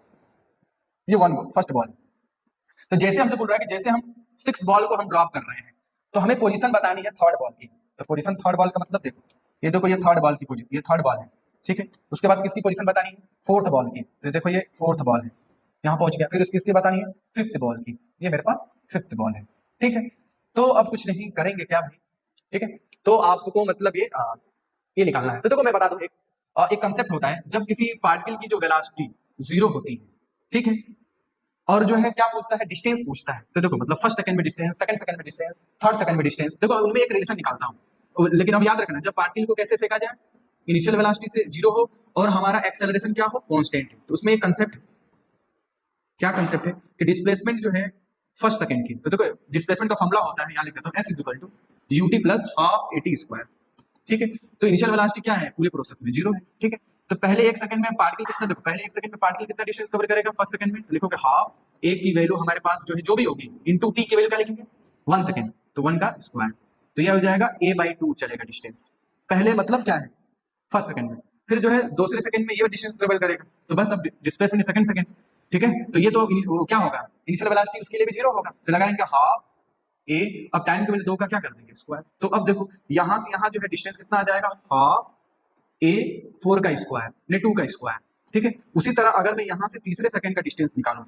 ये फर्स्ट बॉल, तो जैसे हमसे बोल रहा है कि जैसे हम 6 बॉल को हम ड्रॉप कर रहे हैं तो हमें पोजीशन बतानी है थर्ड बॉल की। तो पोजीशन थर्ड बॉल का मतलब देखो, ये देखो ये थर्ड बॉल की पोजीशन, ये थर्ड बॉल है, ठीक है, उसके बाद किसकी पोजीशन बतानी है, फोर्थ बॉल की, तो देखो ये फोर्थ बॉल है, यहाँ पहुंच गया, फिर किसकी बतानी है, फिफ्थ बॉल की, ये मेरे पास फिफ्थ बॉल है। ठीक है, तो अब कुछ नहीं करेंगे क्या भाई, ठीक है, तो आपको मतलब ये निकालना है। तो देखो मैं बता दूं, एक कंसेप्ट होता है जब किसी पार्टिकल की जो वेलोसिटी जीरो होती है, ठीक है, और जो है क्या पूछता है, डिस्टेंस पूछता है, तो देखो मतलब फर्स्ट सेकंड में डिस्टेंस, सेकंड सेकंड में डिस्टेंस, थर्ड सेकंड में डिस्टेंस, देखो उनमें एक रिलेशन निकालता हूं। लेकिन अब याद रखना, जब पार्टिकल को कैसे फेंका जाए, इनिशियल वेलोसिटी से जीरो हो और हमारा एक्सेलरेशन क्या हो, कांस्टेंट, तो उसमें एक कंसेप्ट, क्या कंसेप्ट है कि डिस्प्लेसमेंट जो है फर्स्ट सेकंड की, तो देखो डिस्प्लेसमेंट का फॉर्मूला होता है, यहाँ लिख देता हूं, s equal to ut plus half at square. ठीक है, तो इनिशियल वेलोसिटी क्या है, पूरे प्रोसेस में जीरो है। ठीक है, तो पहले 1 सेकंड में पार्टिकल कितना, देखो पहले 1 सेकंड में पार्टिकल कितना डिस्टेंस कवर करेगा फर्स्ट सेकंड में, तो लिखोगे हाफ a की वैल्यू हमारे पास जो है जो भी होगी इनटू t की वैल्यू क्या लिखेंगे 1 सेकंड, तो 1 का स्क्वायर, तो यह हो जाएगा a/2 चलेगा डिस्टेंस, पहले मतलब क्या है फर्स्ट सेकंड में, फिर जो है दूसरे सेकंड में ये डिस्टेंस ट्रेवल करेगा, तो बस अब डिस्प्लेसमेंट सेकंड सेकंड। ठीक है, तो ये तो क्या होगा, इनिशियल वेलोसिटी उसके लिए भी जीरो होगा, तो लगाएंगे हाफ a, अब टाइम के वैल्यू 2 का क्या कर देंगे स्क्वायर, तो अब देखो यहां से यहां जो है डिस्टेंस कितना आ जाएगा, हाफ a 4 का स्क्वायर ने 2 का स्क्वायर। ठीक है, उसी तरह अगर मैं यहां से तीसरे सेकंड का डिस्टेंस निकालूं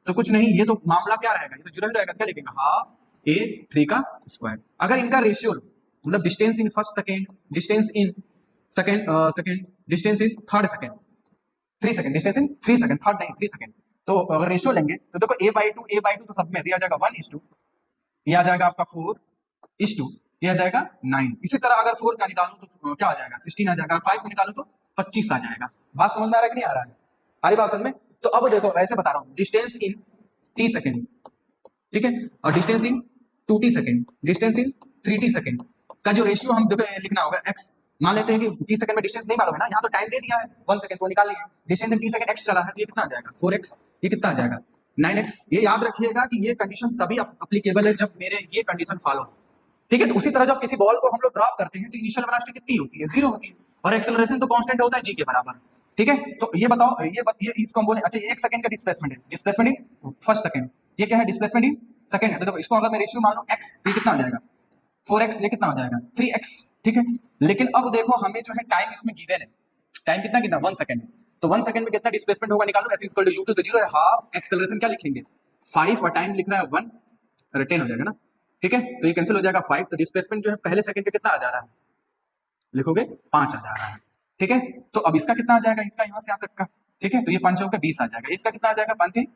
तो कुछ नहीं, ये तो मामला क्या रहेगा, ये तो जीरो ही रहेगा, क्या लिखेंगे हाफ ए 3 का स्क्वायर। अगर इनका रेशियो मतलब distance in first second, distance in second, distance in third second, 3 second, distance in 3 second, third नहीं 3 सेकेंड, तो अगर रेशियो लेंगे तो देखो a/2 तो सब में दिया जाएगा 1:2, ये आ जाएगा आपका 4:2, ये आ जाएगा 9। इसी तरह अगर 4 का निकालूं तो क्या आ जाएगा 16 आ जाएगा, 5 को निकालूं तो 25 आ जाएगा। बात समझ में आ रहा है कि नहीं आ रहा है? आ रही बात समझ में? तो अब देखो ऐसे बता रहा हूँ, डिस्टेंस इन टी सेकेंड, ठीक है, और distance in 2t second, distance in 3t second का जो रेशियो हम देखो लिखना होगा x। मान लेते हैं कि टी सेकंड में डिस्टेंस नहीं मालूम है ना, यहाँ तो टाइम दे दिया है 1 सेकंड, तो निकाल लिए distance in T second x चला है, तो ये कितना आ जाएगा 4x, ये कितना आ जाएगा 9x। ये याद रखिएगा कि ये कंडीशन तभी अप्लीकेबल है जब मेरे ये कंडीशन फॉलो, ठीक है। तो उसी तरह जब किसी बॉल को हम लोग ड्रॉप करते हैं तो इनिशियल वेलोसिटी कितनी होती है, 0 होती है, और एक्सेलरेशन तो कांस्टेंट होता है g के बराबर, ठीक है। तो ये बताओ, ये इसको हम बोले, अच्छा ये 1 सेकंड का डिस्प्लेसमेंट है, डिस्प्लेसमेंट इन फर्स्ट सेकंड, ये क्या है डिस्प्लेसमेंट इन सेकंड है, तो देखो इसको अगर मैं रेशियो मान लूं x, ये कितना आ जाएगा 4x, ये कितना हो जाएगा 3x, ठीक है। लेकिन अब देखो हमें जो है टाइम इसमें गिवन है, टाइम कितना कितना 1 सेकंड है, तो 1 सेकंड में कितना डिस्प्लेसमेंट होगा निकाल दो, s इक्वल टू u2 तो 0 है, हाफ एक्सेलरेशन क्या लिखेंगे 5 और टाइम लिख रहा है 1, अरे 10 हो जाएगा ना, ठीक है। तो ये कैंसिल हो जाएगा 5, तो डिस्प्लेसमेंट जो है पहले सेकंड पे कितना आ जा रहा है, लिखोगे 5 आ जा रहा है, ठीक है। तो अब इसका कितना आ जाएगा, इसका यहाँ से यहाँ तक का, ठीक है, तो ये 5 होकर 20 आ जाएगा, इसका कितना आ जाएगा 5, ठीक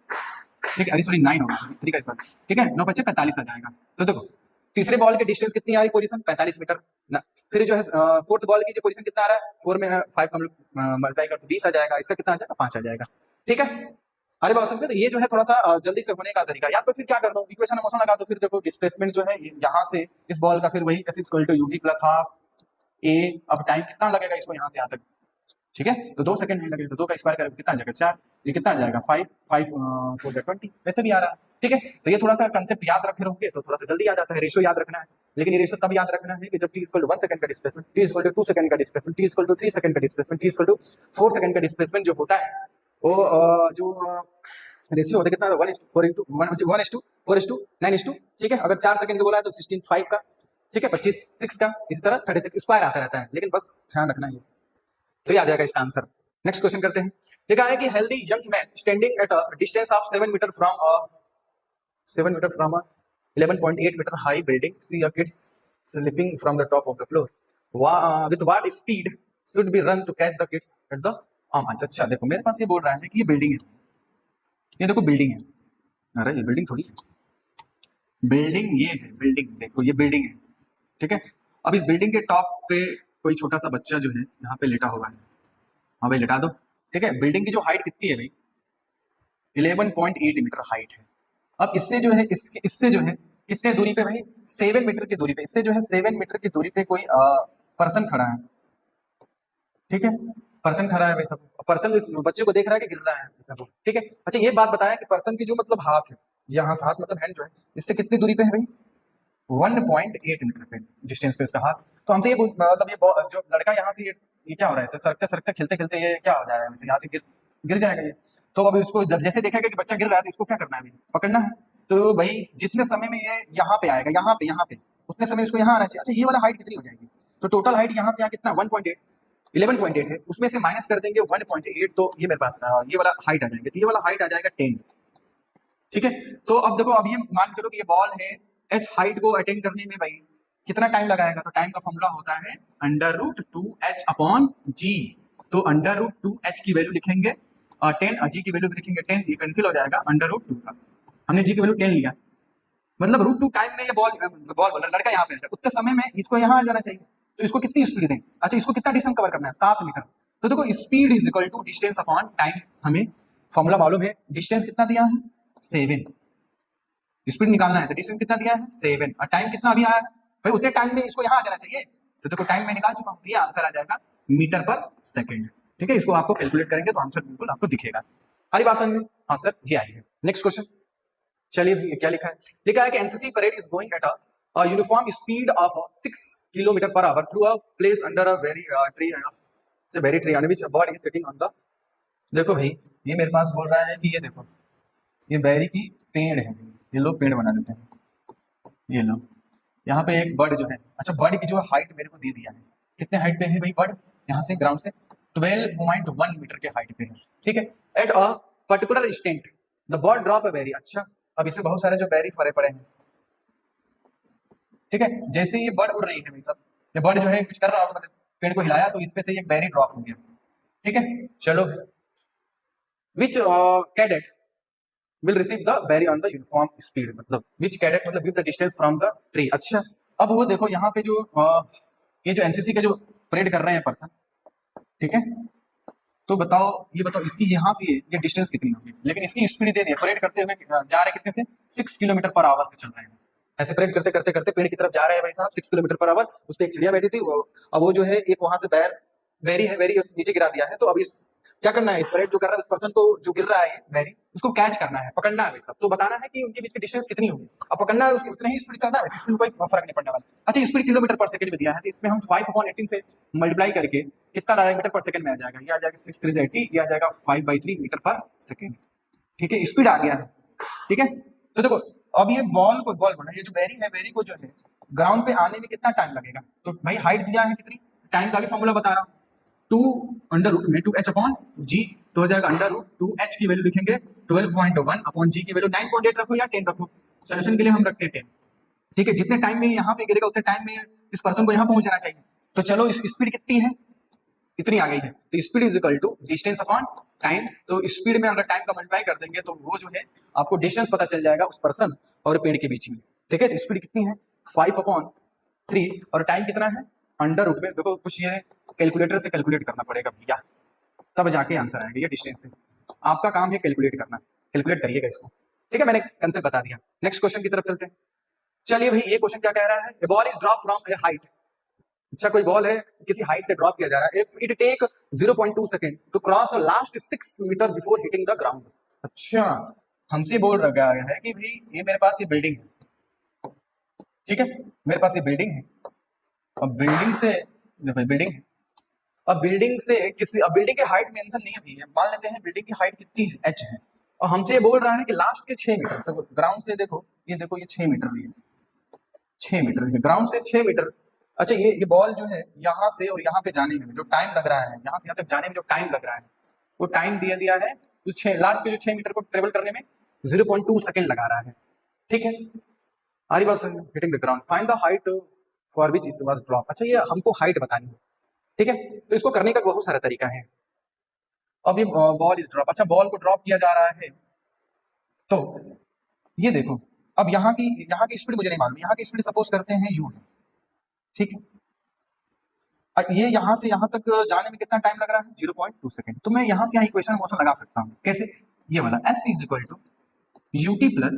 है, अरे सॉरी 9 होगा 3 का स्क्वायर, ठीक है, 9 5 45 आ जाएगा। तो देखो तीसरे बॉल के डिस्टेंस कितनी आ रही पोजीशन 45 मीटर ना, फिर जो है फोर्थ बॉल की जो पोजीशन कितना आ रहा है 4 में 5 का मल्टीप्लाई कर तो 20 आ जाएगा, इसका कितना आ जाएगा 5 आ जाएगा, ठीक है। अरे बात समझे, तो ये जो है थोड़ा सा जल्दी से होने का तरीका, या तो फिर क्या कर दो इक्वेशन मोशन लगा दो, फिर देखो डिस्प्लेसमेंट जो है यहाँ से इस बॉल का फिर वही s equal to uv plus half a, अब टाइम कितना लगेगा इसको यहाँ से यहाँ तक, ठीक है, तो 2 सेकंड नहीं लगेगा, तो 2 का स्क्वायर करेंगे कितना आ जाएगा 4, ये कितना आ जाएगा 5 5 4 20, वैसे भी आ रहा है, ठीक है। तो ये थोड़ा सा कंसेप्ट याद रखे रहोगे तो थोड़ा सा जल्दी आ जाता है, रेशियो याद रखना है, लेकिन ये रेशियो तब याद रखना है कि जब t इक्वल टू 1 सेकंड का displacement, t equal to 2 second का displacement, t equal to 3 second का displacement, t equal to 4 second का डिस्प्लेसमेंट जो होता है वो जो रेशियो होता है कितना 1:4:1:4:9:2, ठीक है। अगर 4 सेकंड का बोला है तो 16 5 का, ठीक है, 25 6 का, इस तरह 36 स्क्वायर आता रहता है, लेकिन बस ध्यान रखना है, तो ये आ जाएगा इसका आंसर। नेक्स्ट क्वेश्चन करते हैं, लिखा है कि healthy young man standing at a distance of 7 metre from a 11.8 metre high building see a kids slipping from the top of the floor with what speed should be run to catch the kids at the अच्छा देखो मेरे पास ये बोल रहा है कि ये building है, ये देखो बिल्डिंग है, अरे ये बिल्डिंग थोड़ी है, बिल्डिंग ये है, बिल्डिंग देखो ये बिल्डिंग है, ठीक है। अब इस बिल्डिंग के टॉप पे कोई छोटा सा बच्चा जो है यहाँ पे लेटा हुआ है, हाँ भाई लेटा दो, ठीक है। बिल्डिंग की जो हाइट कितनी है भाई 11.8 मीटर हाइट है। अब इससे जो है इससे जो है कितने दूरी पे भाई 7 मीटर की दूरी पे, इससे जो है 7 मीटर की दूरी पे कोई पर्सन खड़ा है, ठीक है, पर्सन खड़ा है भाई, सब पर्सन इस बच्चे को देख रहा है कि गिर रहा है सब, ठीक है। अच्छा ये बात बताया कि पर्सन की जो मतलब हाथ है, यहाँ हाथ मतलब हैंड जो है इससे कितनी दूरी पे है भाई 1.8 मीटर पे डिस्टेंस पे उसका हाथ। तो हमसे ये मतलब ये जो लड़का यहाँ से ये क्या हो रहा है, सरकते सरकते खेलते खेलते ये क्या हो जा रहा है, यहाँ से गिर गिर जाएगा ये। तो अभी उसको जब जैसे देखेगा कि बच्चा गिर रहा है तो इसको क्या करना है, अभी पकड़ना है। तो भाई जितने समय में ये यहाँ पे आएगा, यहाँ पे उतने समय इसको यहाँ आना चाहिए। अच्छा ये वाला हाइट कितनी हो जाएगी, तो टोटल हाइट यहाँ से यहाँ कितना 1.8 11.8 है, उसमें से माइनस कर देंगे 1.8, तो ये मेरे पास ये वाला हाइट आ जाएगा, तो ये वाला हाइट आ जाएगा 10, ठीक है। तो अब देखो अब ये मान चलो कि ये बॉल है, एच हाइट को अटेन करने में भाई कितना टाइम लगाएगा, तो टाइम का फॉर्मूला होता है √2h अपॉन जी। तो √2h की वैल्यू लिखेंगे और 10 जी की वैल्यू लिखेंगे 10, ये कैंसिल हो जाएगा √2 का, हमने जी की वैल्यू 10 लिया, मतलब √2 टाइम में ये बॉल लड़का यहाँ पे उतने समय में इसको यहाँ आ जाना चाहिए, तो इसको कितनी स्पीड दें, अच्छा इसको कितना डिस्टेंस कवर करना है 7 मीटर, तो देखो speed is equal to distance upon time, हमें फॉर्मूला मालूम है, डिस्टेंस कितना दिया है 7, स्पीड निकालना है तो डिस्टेंस कितना दिया है 7 और टाइम कितना अभी आया है भाई, उतने टाइम में इसको यहाँ आ जाना चाहिए, तो देखो टाइम में निकाल चुका हूँ, ये आंसर आ जाएगा मीटर पर सेकंड, ठीक है। इसको आपको कैलकुलेट करेंगे तो आंसर बिल्कुल आपको दिखेगा। हरी बात समझ में, हाँ सर ये आई है। नेक्स्ट क्वेश्चन, चलिए क्या लिखा है, लिखा है कि NCC parade is going at a uniform speed of 6 kilometre per our through a place under a very tree on which a bird is sitting on the, देखो भाई ये मेरे पास बोल रहा है कि ये देखो ये बेरी की पेड़ है, ये लोग पेड़ बना देते हैं, ये लो यहाँ पे एक बर्ड जो है, अच्छा बर्ड की जो हाइट मेरे को दे दिया है, कितने हाइट पे है भाई बर्ड, यहाँ से ग्राउंड से 12.1 मीटर के हाइट पे है, ठीक है। At a particular instant the bird drop a berry, अच्छा अब इसमें बहुत सारे जो बेरी फरे पड़े हैं, ठीक है, जैसे ये बर्ड उड़ रही है भाई साहब, ये बर्ड जो है कुछ कर रहा होगा, मतलब पेड़ को हिलाया तो इस पे से एक बेरी ड्रॉप हो गया। ठीक है, चलो, which cadet will receive the berry on the uniform speed, मतलब विच कैडेट मतलब give the distance from the tree. अच्छा, अब वो देखो यहाँ पे जो ये जो एनसीसी के जो परेड कर रहे हैं पर्सन, ठीक है, तो बताओ, ये बताओ इसकी यहाँ से ये डिस्टेंस कितनी होगी, लेकिन इसकी स्पीड दे दी है, परेड करते हुए जा रहे कितने से, 6 किलोमीटर पर आवर से चल रहे हैं। ऐसे परेड करते करते करते पेड़ की तरफ जा रहे हैं भाई साहब 6 किलोमीटर पर आवर। उस पर एक चिड़िया बैठी थी, अब वो जो है एक वहां से बेरी है, बेरी नीचे गिरा दिया है। तो अब इस क्या करना है, इस परेड जो कर रहा है, इस पर्सन को जो गिर रहा है बेरी, उसको कैच करना है, पकड़ना है भाई साहब। तो बताना है कि उनके बीच की डिस्टेंस कितनी होगी, अब पकड़ना है, उतने ही स्पीड चलना है, इसमें कोई फर्क नहीं पड़ने वाला। अच्छा, स्पीड किलोमीटर पर सेकंड में दिया है, तो इसमें हम 5/18 से मल्टीप्लाई करके कितना आ जाएगा मीटर पर सेकंड में आ जाएगा, ये आ जाएगा 6 3 80, ये आ जाएगा 5/3 मीटर पर सेकंड। ठीक है, स्पीड आ गया है। ठीक है, तो देखो अब ये बॉल बोलना, ये जो बेरी है, बेरी को जो है ग्राउंड पे आने में कितना टाइम लगेगा, तो भाई हाइट दिया है कितनी, टाइम का भी फॉर्मूला बता रहा हूँ, 2 √2h जी, तो हो जाएगा √2h की वैल्यू लिखेंगे 12.1 अपॉन जी की वैल्यू 9.8 रखो या 10 रखो, सोल्यूशन के लिए हम रखते हैं 10। ठीक है, जितने टाइम में यहाँ पे गिरेगा उतने टाइम में इस पर्सन को यहाँ पहुंच जाना चाहिए। तो चलो, इस स्पीड कितनी है, इतनी आ गई है, तो speed is equal to distance upon time. तो स्पीड में अगर टाइम का मल्टीप्लाई कर देंगे तो वो जो है आपको डिस्टेंस पता चल जाएगा उस पर्सन और पेड़ के बीच में। ठीक है, तो स्पीड कितनी है 5/3 और टाइम कितना है √, में देखो कुछ ये कैलकुलेटर से कैलकुलेट करना पड़ेगा भैया, तब जाके आंसर आएगा। ये डिस्टेंस है, आपका काम है कैलकुलेट करना, कैलकुलेट करिएगा इसको। ठीक है, मैंने कंसेप्ट बता दिया, नेक्स्ट क्वेश्चन की तरफ चलते हैं। चलिए भाई, ये क्वेश्चन क्या कह रहा है, a ball is drop from a height. अच्छा, कोई बॉल है किसी हाइट से ड्रॉप किया जा रहा है, if it take 0.2 second to cross last 6 metre before hitting the ground. अच्छा, हमसे बोल रहा है कि भाई ये मेरे पास ये बिल्डिंग है, ठीक है, मेरे पास ये बिल्डिंग है, अब बिल्डिंग से देखो बिल्डिंग है, अब बिल्डिंग से किसी, अब बिल्डिंग की हाइट मेंशन नहीं है भैया, मान लेते हैं बिल्डिंग की हाइट कितनी है, h है, और हमसे बोल रहा है कि लास्ट के 6 मीटर, तो ग्राउंड से देखो, ये देखो ये 6 मीटर है, 6 मीटर है ग्राउंड से 6 मीटर। अच्छा, ये बॉल जो है यहाँ से और यहाँ पे जाने में जो टाइम लग रहा है, यहाँ से यहाँ तक जाने में जो टाइम लग रहा है, वो टाइम दिया है, तो 6 लास्ट के जो 6 मीटर को ट्रेवल करने में 0.2 सेकंड लगा रहा है। ठीक है, आरी बात सुन, hitting the ground, find the height for which it was drop. अच्छा, ये हमको हाइट बतानी है। ठीक है, तो इसको करने का बहुत सारा तरीका है। अब ये बॉल इज ड्रॉप, अच्छा बॉल को ड्रॉप किया जा रहा है, तो ये देखो, अब यहाँ की स्पीड मुझे नहीं मालूम, यहाँ की स्पीड सपोज करते हैं u है, ठीक है, ये यहाँ से यहाँ तक जाने में कितना टाइम लग रहा है 0.2 सेकंड। तो मैं यहाँ से यहाँ इक्वेशन मोशन लगा सकता हूँ, कैसे, ये वाला s is equal to ut plus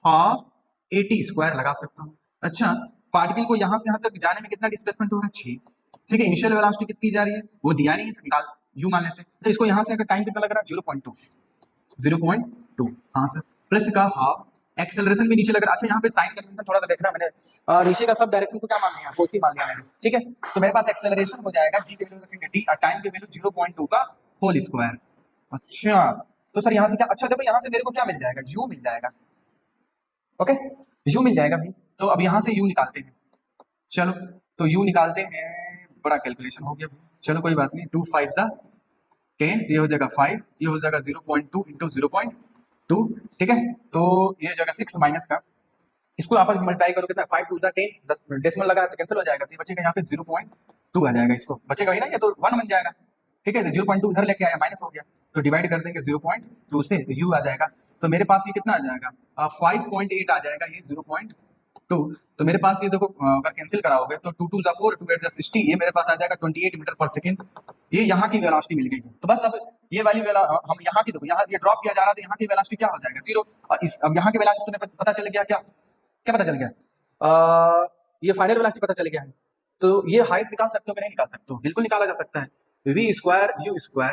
half AT² लगा सकता हूँ। अच्छा, पार्टिकल को यहाँ से यहाँ तक जाने में कितना डिस्प्लेसमेंट हो रहा है 6, ठीक है, इनिशियल वेलोसिटी कितनी जा रही है वो दिया नहीं है, निकाल u मान लेते हैं, तो इसको यहाँ से अगर टाइम कितना लग रहा है 0.2, हाँ सर, प्लस का हाफ, एक्सेलरेशन भी नीचे लग रहा है। अच्छा, यहाँ पे साइन कन्वेंशन थोड़ा सा देखना, मैंने नीचे का सब डायरेक्शन को क्या मान लिया, पॉजिटिव मान लिया मैंने। ठीक है, तो मेरे पास एक्सेलरेशन हो जाएगा जी की वैल्यू रखेंगे टी और टाइम की वैल्यू 0.2 का होल स्क्वायर। अच्छा, तो सर यहाँ से क्या, अच्छा देखो यहाँ से मेरे को क्या मिल जाएगा, यू मिल जाएगा, ओके, यू मिल जाएगा भाई। तो अब यहाँ से यू निकालते हैं, चलो, तो यू निकालते हैं, बड़ा कैलकुलेशन हो गया, चलो कोई बात नहीं, 2 5 जा 10, ये हो जाएगा 5, ये हो जाएगा 0.2 इंटू 0.2, ठीक है, तो ये हो जाएगा 6 माइनस का, इसको आप मल्टीप्लाई करो कितना 5 2 10, 10 डेसिमल लगा तो कैंसिल हो जाएगा, तो ये बचेगा यहाँ पे 0.2 आ जाएगा, इसको बचेगा ही ना, ये तो 1 बन जाएगा। ठीक है, 0.2 इधर लेके आया, माइनस हो गया, तो डिवाइड कर देंगे 0.2 से, तो यू आ जाएगा, तो मेरे पास ये कितना आ जाएगा 5.8 आ जाएगा, ये 0.2, तो मेरे पास ये देखो अगर कैंसिल कराओगे तो 2 2 जा 4, 2 8 जा 60, ये मेरे पास आ जाएगा 28 मीटर पर सेकंड। ये यहाँ की वेलोसिटी मिल गई है। तो बस अब ये वाली हम यहाँ की देखो, यहाँ ये ड्रॉप किया जा रहा था, यहाँ की वेलोसिटी क्या हो जाएगा 0, और इस अब यहाँ की वेलोसिटी तुम्हें पता चल गया, क्या क्या पता चल गया, ये फाइनल वेलोसिटी पता चल गया है। तो ये हाइट निकाल सकते हो कि नहीं निकाल सकते हो, बिल्कुल निकाला जा सकता है, v² u²,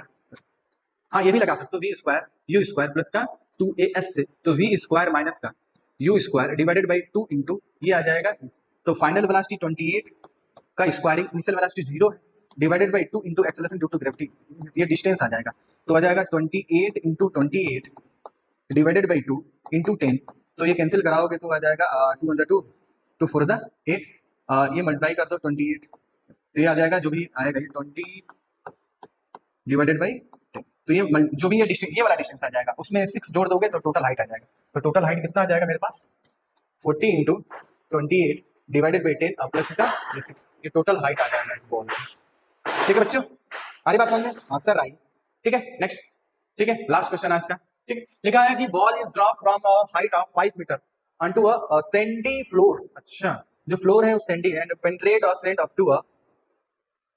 हाँ ये भी लगा सकते हो, v² प्लस का 2as से, तो v² माइनस का u² डिवाइडेड बाई 2 इंटू ये आ जाएगा, तो फाइनल वेलोसिटी 28 का स्क्वायरिंग, इनिशियल वेलोसिटी 0 है, divided by 2 into acceleration due to gravity, ये डिस्टेंस आ जाएगा, तो आ जाएगा 28 इंटू 28 डिवाइडेड बाई 2 इंटू 10, तो ये कैंसिल कराओगे तो आ जाएगा 2 × 2 2 4 × 8, ये मल्टीप्लाई कर दो 28, तो ये आ जाएगा जो भी आएगा ये 20 डिवाइडेड बाई 10, तो ये जो भी ये डिस्टेंस, ये वाला डिस्टेंस आ जाएगा, उसमें 6 जोड़ दोगे तो टोटल हाइट आ जाएगा, तो टोटल हाइट कितना आ जाएगा मेरे पास 40 इंटू 28 डिवाइडेड बाई 10 प्लस का ये 6, ये टोटल हाइट आ जाएगा इस बॉल की। ठीक है बच्चों, आ रही बात समझ में? Answer right. ठीक है नेक्स्ट, ठीक है लास्ट क्वेश्चन आज का। ठीक है, लिखा है कि ball is drop from a height of 5 metre onto a sandy floor। अच्छा, जो फ्लोर है वो सैंडी है, एंड पेनिट्रेट और sand up to a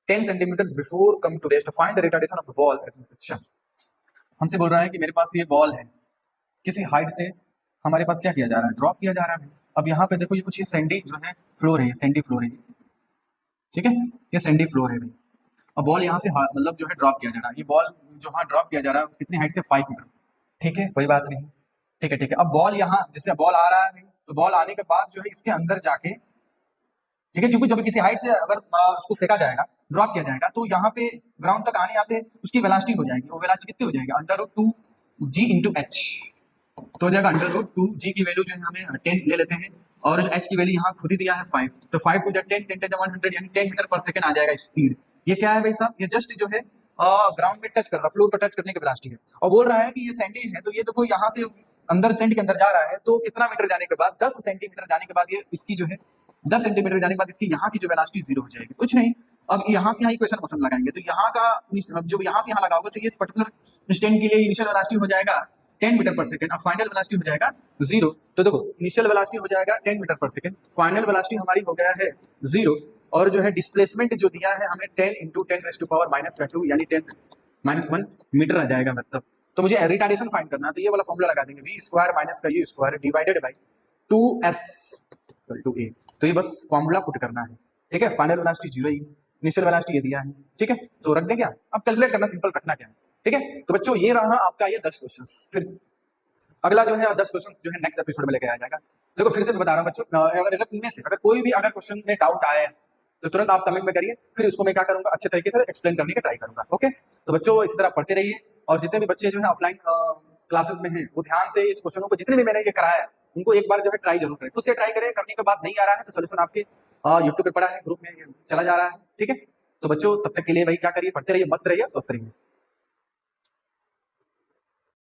10 centimetre before come to rest, find the retardation of the ball. अच्छा, हमसे बोल रहा है कि मेरे पास ये बॉल है, किसी हाइट से हमारे पास क्या किया जा रहा है, ड्रॉप किया जा रहा है। अब यहाँ पे देखो, ये कुछ ये सैंडी जो है फ्लोर है, ये सैंडी फ्लोर है, ठीक है, ये सैंडी फ्लोर है भाई। अब बॉल यहाँ से मतलब जो है ड्रॉप किया जा रहा है, ये बॉल जो हाँ ड्रॉप किया जा रहा है कितनी हाइट से, 5 मीटर। ठीक है, कोई बात नहीं, ठीक है ठीक है। अब बॉल यहाँ जैसे बॉल आ रहा है, तो बॉल आने के बाद जो है इसके अंदर जाके, ठीक है, क्योंकि जब किसी हाइट से अगर उसको फेंका जाएगा, ड्रॉप किया जाएगा, तो यहाँ पे ग्राउंड तक आने आते उसकी वेलोसिटी हो जाएगी, वो वेलोसिटी कितनी हो जाएगी, √2g इंटू एच। तो हो जाएगा √2g की वैल्यू जो है हमें 10 ले लेते हैं, और h की वैल्यू यहाँ खुद ही दिया है 5, तो 5 टू 10, 10 टू 100, यानी 10 मीटर पर सेकंड आ जाएगा स्पीड। ये क्या है भाई साहब, ये जस्ट जो है ग्राउंड में टच कर रहा है, फ्लोर पर टच करने की वेलोसिटी है। और बोल रहा है कि ये सैंडी है, तो ये देखो यहाँ से अंदर सेंट के अंदर जा रहा है, तो कितना मीटर जाने के बाद, 10 सेंटीमीटर जाने के बाद ये इसकी जो है 10 सेंटीमीटर जाने के बाद इसकी यहाँ की जो वेलोसिटी 0 हो जाएगी। कुछ नहीं, अब यहाँ से यहाँ इक्वेशन क्वेश्चन लगाएंगे, तो यहाँ का जो यहाँ से यहाँ लगाओगे, तो ये पर्टिकुलर स्टैंड के लिए इनिशियल वेलोसिटी हो जाएगा 10 मीटर पर सेकंड, और फाइनल वेलोसिटी हो जाएगा 0। तो देखो, इनिशियल वेलोसिटी हो जाएगा 10 metre per second, final velocity हमारी हो गया है 0, और जो है डिस्प्लेसमेंट जो दिया है हमें 10 इंटू 10⁻⁻², यानी 10⁻1 मीटर आ जाएगा मतलब। तो मुझे रिटार्डेशन फाइंड करना है, तो ये वाला फॉर्मूला लगा देंगे, v स्क्वायर माइनस का u square divided by 2s to a। तो ये बस फॉर्मूला पुट करना है, ठीक है। फाइनल वेलोसिटी 0 ही, इनिशियल वेलोसिटी ये दिया है, ठीक है, तो रख दें क्या, अब कैलकुलेट करना सिंपल रखना क्या है, ठीक है। तो बच्चों ये रहा आपका ये 10 क्वेश्चन, फिर अगला जो है 10 क्वेश्चन जो है नेक्स्ट एपिसोड में लेके आ जाएगा। देखो फिर से बता रहा हूँ बच्चों, अगर इनमें से अगर कोई भी अगर क्वेश्चन में डाउट आए तो तुरंत आप कमेंट में करिए, फिर उसको मैं क्या करूंगा, अच्छे तरीके से एक्सप्लेन करने का ट्राई करूंगा। ओके, तो बच्चों इसी तरह पढ़ते रहिए, और जितने भी बच्चे जो है ऑफलाइन क्लासेस में हैं वो ध्यान से इस क्वेश्चनों को, जितने भी मैंने ये कराया उनको एक बार जो है ट्राई जरूर करें, खुद से ट्राई करें, करने के बाद नहीं आ रहा है तो सोल्यूशन आपके यूट्यूब पे पड़ा है, ग्रुप में चला जा रहा है, ठीक है। तो बच्चों तब तक के लिए भाई क्या करिए, पढ़ते रहिए, मस्त रहिए, स्वस्थ रहिए।